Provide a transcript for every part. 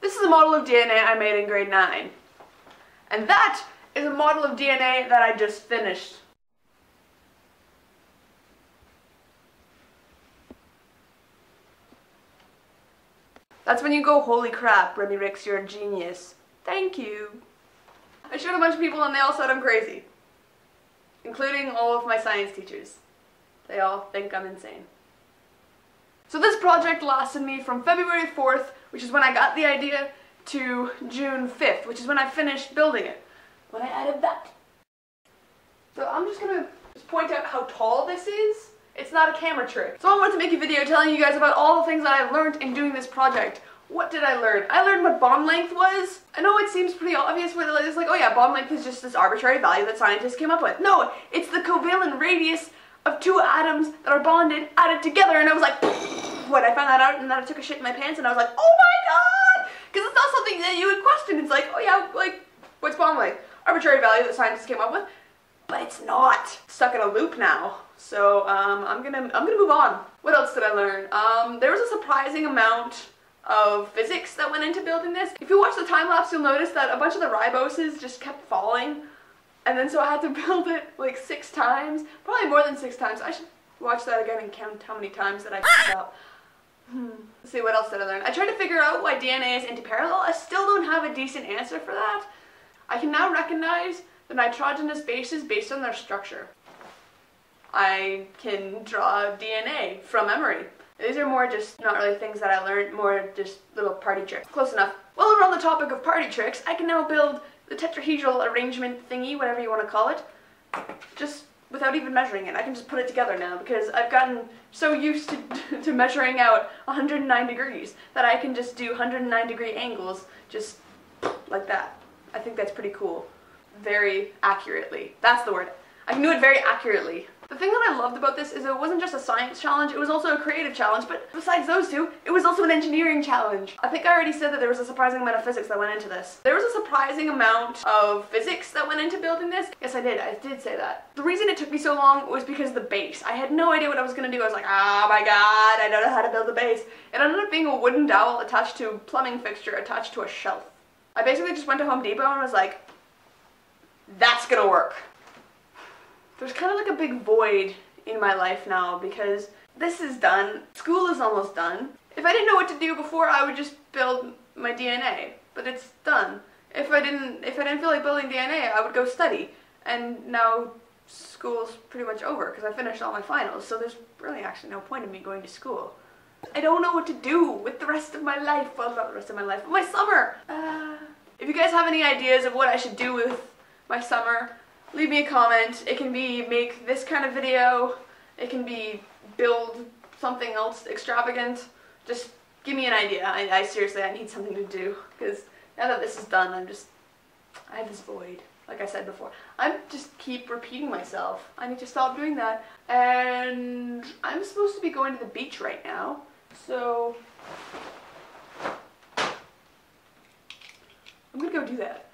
This is a model of DNA I made in grade 9. And that is a model of DNA that I just finished. That's when you go, holy crap, Remi-Rix, you're a genius. Thank you. I showed a bunch of people and they all said I'm crazy. Including all of my science teachers. They all think I'm insane. So this project lasted me from February 4th, which is when I got the idea, to June 5th, which is when I finished building it. When I added that. So I'm just gonna point out how tall this is. It's not a camera trick. So I wanted to make a video telling you guys about all the things that I learned in doing this project. What did I learn? I learned what bond length was. I know it seems pretty obvious, but it's like, oh yeah, bond length is just this arbitrary value that scientists came up with. No, it's the covalent radius of two atoms that are bonded, added together, and I was like, what? I found that out, and then I took a shit in my pants, and I was like, oh my god! Because it's not something that you would question. It's like, oh yeah, like, what's bond length? Arbitrary value that scientists came up with. But it's not. Stuck in a loop now. So I'm gonna move on. What else did I learn? There was a surprising amount of physics that went into building this. If you watch the time lapse, you'll notice that a bunch of the riboses just kept falling, and then so I had to build it like 6 times, probably more than 6 times. I should watch that again and count how many times that I fucked up. Let's see, what else did I learn? I tried to figure out why DNA is antiparallel. I still don't have a decent answer for that. I can now recognize the nitrogenous bases based on their structure. I can draw DNA from memory. These are more just not really things that I learned, more just little party tricks. Close enough. While we're on the topic of party tricks, I can now build the tetrahedral arrangement thingy, whatever you want to call it, just without even measuring it. I can just put it together now because I've gotten so used to measuring out 109 degrees that I can just do 109 degree angles just like that. I think that's pretty cool. Very accurately. That's the word. I can do it very accurately. The thing that I loved about this is it wasn't just a science challenge, it was also a creative challenge, but besides those two, it was also an engineering challenge. I think I already said that there was a surprising amount of physics that went into this. There was a surprising amount of physics that went into building this. Yes, I did say that. The reason it took me so long was because of the base. I had no idea what I was going to do. I was like, oh my god, I don't know how to build the base. It ended up being a wooden dowel attached to a plumbing fixture attached to a shelf. I basically just went to Home Depot and was like, that's gonna work. There's kind of like a big void in my life now because this is done, school is almost done. If I didn't know what to do before, I would just build my DNA, but it's done. If I didn't feel like building DNA, I would go study. And now school's pretty much over because I finished all my finals, so there's really actually no point in me going to school. I don't know what to do with the rest of my life. Well, not the rest of my life, but my summer. If you guys have any ideas of what I should do with my summer, leave me a comment. It can be make this kind of video. It can be build something else extravagant. Just give me an idea. I seriously, I need something to do because now that this is done, I have this void. Like I said before, I just keep repeating myself. I need to stop doing that. And I'm supposed to be going to the beach right now, so I'm gonna go do that.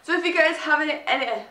So if you guys have any,